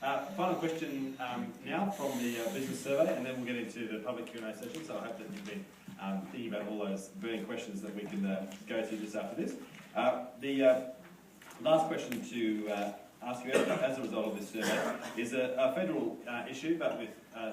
Final question now from the business survey, and then we'll get into the public Q&A session. So I hope that you've been thinking about all those burning questions that we can go to just after this. The last question to ask you as a result of this survey is a federal issue, but with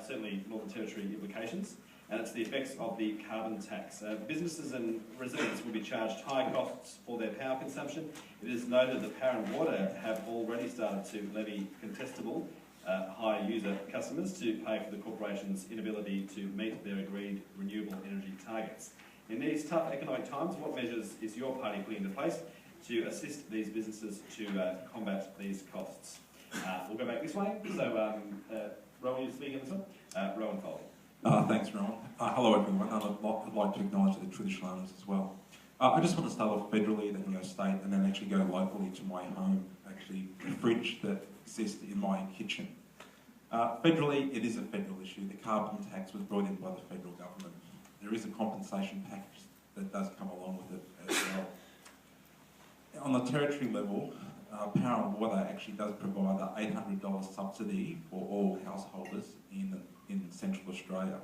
certainly Northern Territory implications, and it's the effects of the carbon tax. Businesses and residents will be charged high costs for their power consumption. It is noted that Power and Water have already started to levy contestable high user customers to pay for the corporation's inability to meet their agreed renewable energy targets. In these tough economic times, what measures is your party putting into place to assist these businesses to combat these costs? We'll go back this way. So, Rowan, you speaking on this one? Rowan Foley. Thanks, Rowan. Hello, everyone. I'd like to acknowledge the traditional owners as well. I just want to start off federally, then go state, and then actually go locally to my home, actually the fridge that exists in my kitchen. Federally, it is a federal issue. The carbon tax was brought in by the federal government. There is a compensation package that does come along with it as well. On the territory level, Power and Water actually does provide an $800 subsidy for all householders in Central Australia.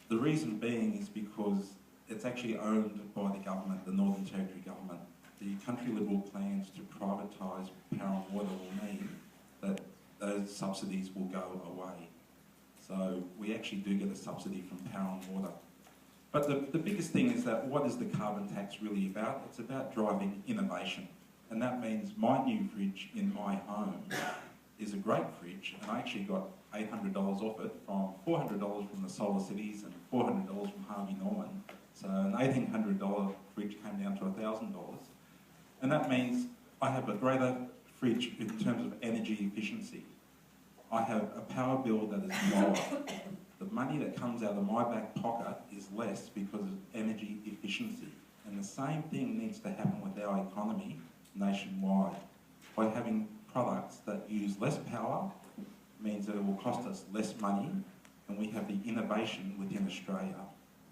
The reason being is because it's actually owned by the government, the Northern Territory government. The country Liberal plans to privatise Power and Water will mean that those subsidies will go away. So we actually do get a subsidy from Power and Water. But the biggest thing is that what is the carbon tax really about? It's about driving innovation. And that means my new fridge in my home is a great fridge, and I actually got $800 off it from $400 from the Solar Cities and $400 from Harvey Norman. So an $1,800 fridge came down to $1,000. And that means I have a greater fridge in terms of energy efficiency. I have a power bill that is lower. The money that comes out of my back pocket is less because of energy efficiency. And the same thing needs to happen with our economy nationwide. By having products that use less power means that it will cost us less money, and we have the innovation within Australia.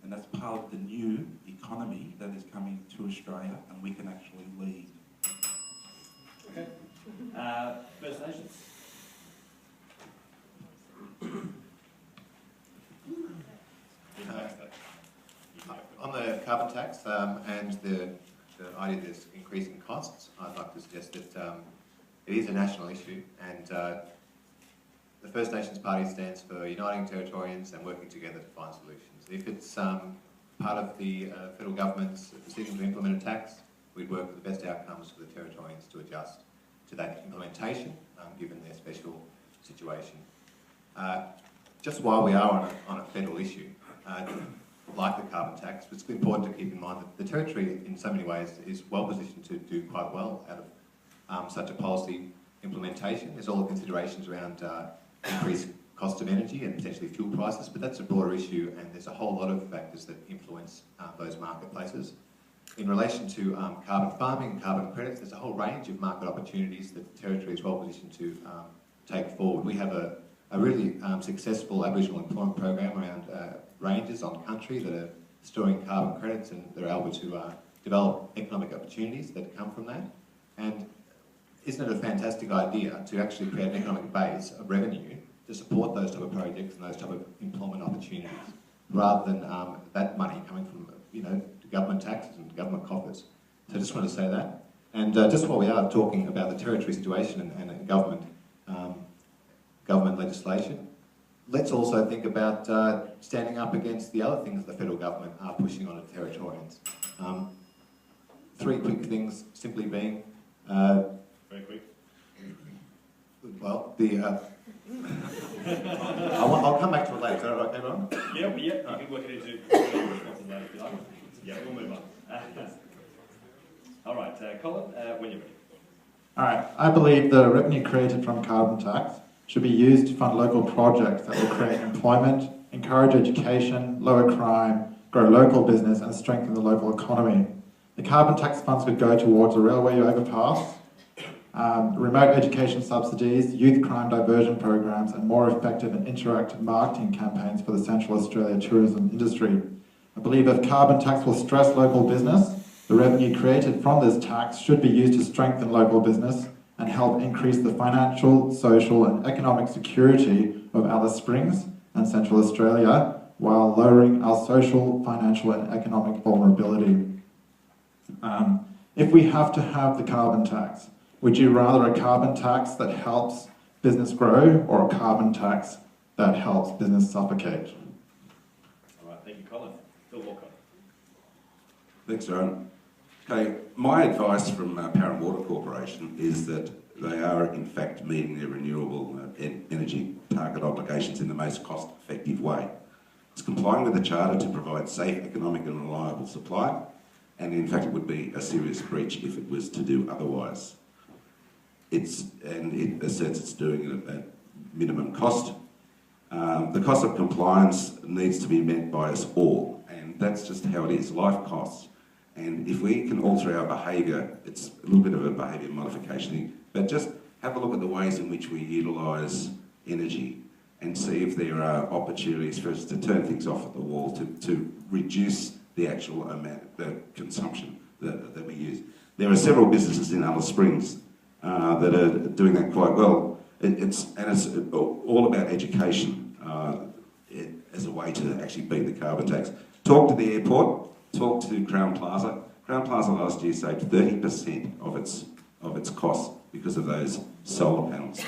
And that's part of the new economy that is coming to Australia, and we can actually lead. Okay. First Nations. On the carbon tax and the idea that there's increasing costs, I'd like to suggest that it is a national issue, and the First Nations Party stands for uniting Territorians and working together to find solutions. If it's part of the federal government's decision to implement a tax, we'd work for the best outcomes for the Territorians to adjust to that implementation, given their special situation. Just while we are on a federal issue, like the carbon tax, it's important to keep in mind that the Territory, in so many ways, is well positioned to do quite well out of such a policy implementation. There's all the considerations around increased cost of energy and potentially fuel prices, but that's a broader issue, and there's a whole lot of factors that influence those marketplaces. In relation to carbon farming and carbon credits, there's a whole range of market opportunities that the Territory is well positioned to take forward. We have a really successful Aboriginal employment program around ranges on country that are storing carbon credits, and they're able to develop economic opportunities that come from that. And isn't it a fantastic idea to actually create an economic base of revenue to support those type of projects and those type of employment opportunities, rather than that money coming from government taxes and government coffers? So I just want to say that. And just while we are talking about the Territory situation and government legislation, let's also think about standing up against the other things the federal government are pushing on the Territorians. Three quick things, simply being... Very quick. Well, I'll come back to it later. Is that okay, Ron? Yeah. You can work it into responses later if you like. Yeah, we'll move on. All right, Colin, when you're ready. All right. I believe the revenue created from carbon tax should be used to fund local projects that will create employment, encourage education, lower crime, grow local business, and strengthen the local economy. The carbon tax funds could go towards a railway overpass, remote education subsidies, youth crime diversion programs, and more effective and interactive marketing campaigns for the Central Australia tourism industry. I believe if carbon tax will stress local business, the revenue created from this tax should be used to strengthen local business and help increase the financial, social and economic security of Alice Springs and Central Australia while lowering our social, financial and economic vulnerability. If we have to have the carbon tax, would you rather a carbon tax that helps business grow or a carbon tax that helps business suffocate? All right, thank you, Colin. Phil Walker. Thanks, Aaron. Okay, my advice from Parent Water Corporation is that they are in fact meeting their renewable energy target obligations in the most cost-effective way. It's complying with the Charter to provide safe, economic and reliable supply, and in fact it would be a serious breach if it was to do otherwise. It asserts it's doing it at minimum cost. The cost of compliance needs to be met by us all, and that's just how it is, life costs. And if we can alter our behaviour, it's a little bit of a behaviour modification thing, but just have a look at the ways in which we utilise energy and see if there are opportunities for us to turn things off at the wall to reduce the actual amount, the consumption that we use. There are several businesses in Alice Springs that are doing that quite well. It's all about education as a way to actually beat the carbon tax. Talk to the airport, talk to Crown Plaza. Crown Plaza last year saved 30% of its costs because of those solar panels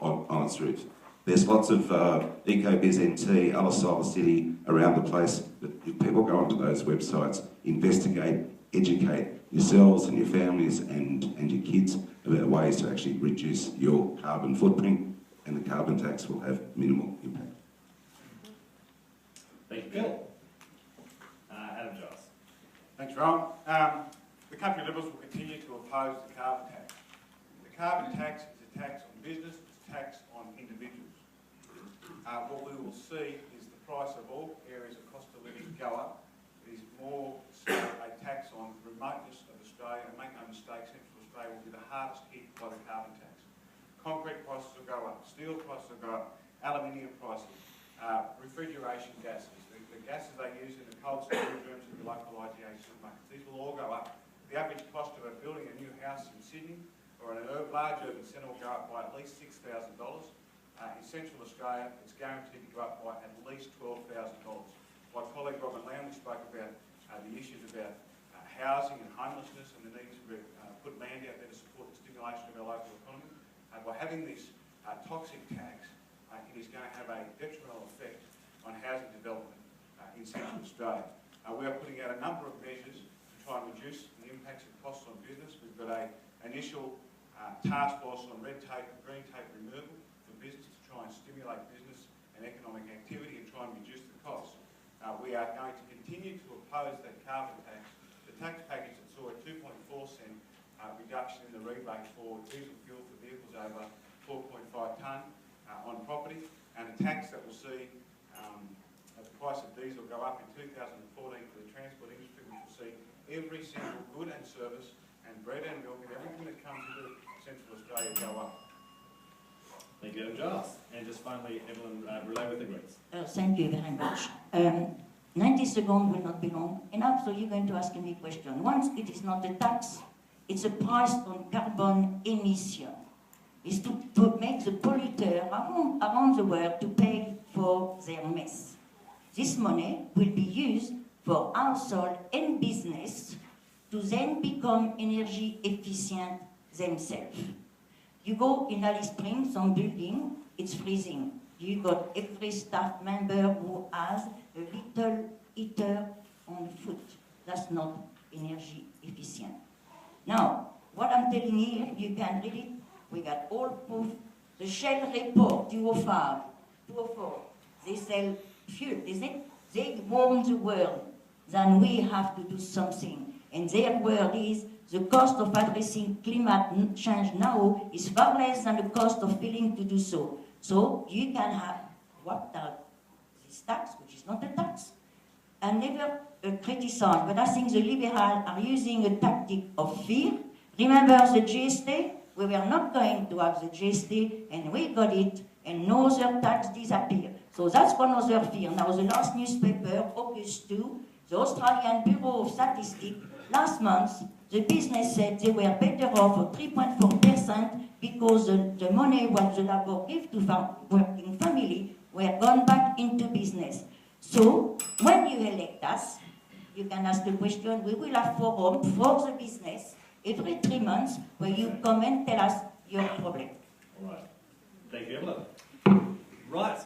on its roof. There's lots of EcoBiz NT, Alice Solar City around the place. But if people go onto those websites, investigate, educate yourselves and your families and your kids about ways to actually reduce your carbon footprint, and the carbon tax will have minimal impact. Thank you, Phil. Adam Giles. Thanks, Ron. The country Liberals will continue to oppose the carbon tax. The carbon tax is a tax on business, it's a tax on individuals. What we will see is the price of all areas of cost of living go up. It is more so a tax on remoteness of Australia, and make no mistake, Central Australia will be the hardest hit by the carbon tax. Concrete prices will go up, steel prices will go up, aluminium prices, refrigeration gases, the gases they use in the cold storage rooms in the local IGA supermarkets, these will all go up. The average cost of building a new house in Sydney or in a large urban centre will go up by at least $6,000. In Central Australia, it's guaranteed to go up by at least $12,000. My colleague Robin Lamb spoke about the issues about housing and homelessness and the need to put land out there to support the stimulation of our local economy. By having this toxic tax, it is going to have a detrimental effect on housing development in Central Australia. We are putting out a number of measures to try and reduce the impacts and costs on business. We've got an initial task force on red tape and green tape removal for business to try and stimulate business and economic activity and try and reduce the costs. We are going to continue to oppose that carbon tax. The tax package that saw a 2.4 cent reduction in the rebate for diesel fuel for vehicles over 4.5 tonne on property, and a tax that will see the price of diesel go up in 2014 for the transport industry, which will see every single good and service and bread and milk and everything that comes into Central Australia go up. Thank you, Adam Giles. And just finally, Evelyn Relay with the Greens. Thank you very much. 90 seconds will not be long enough, so you're going to ask me a question. Once it is not a tax, it's a price on carbon emission. It's to make the polluter around the world to pay for their mess. This money will be used for household and business to then become energy efficient themselves. You go in Alice Springs, some building, it's freezing. You got every staff member who has a little heater on foot. That's not energy efficient. Now, what I'm telling you, you can read it. We got all proof. The Shell report, 204, they sell fuel. They warn the world that we have to do something. And their word is the cost of addressing climate change now is far less than the cost of failing to do so. So you can have wiped out this tax, which is not a tax, and never criticize. But I think the liberals are using a tactic of fear. Remember the GST? We were not going to have the GST, and we got it, and no other tax disappeared. So that's one other fear. Now, the last newspaper, August 2, the Australian Bureau of Statistics, last month, The business said they were better off for 3.4% because the money what the labor give to working family were gone back into business. So when you elect us, you can ask the question, we will have forum for the business every 3 months where you come and tell us your problem. All right. Thank you, Evelyn. Right.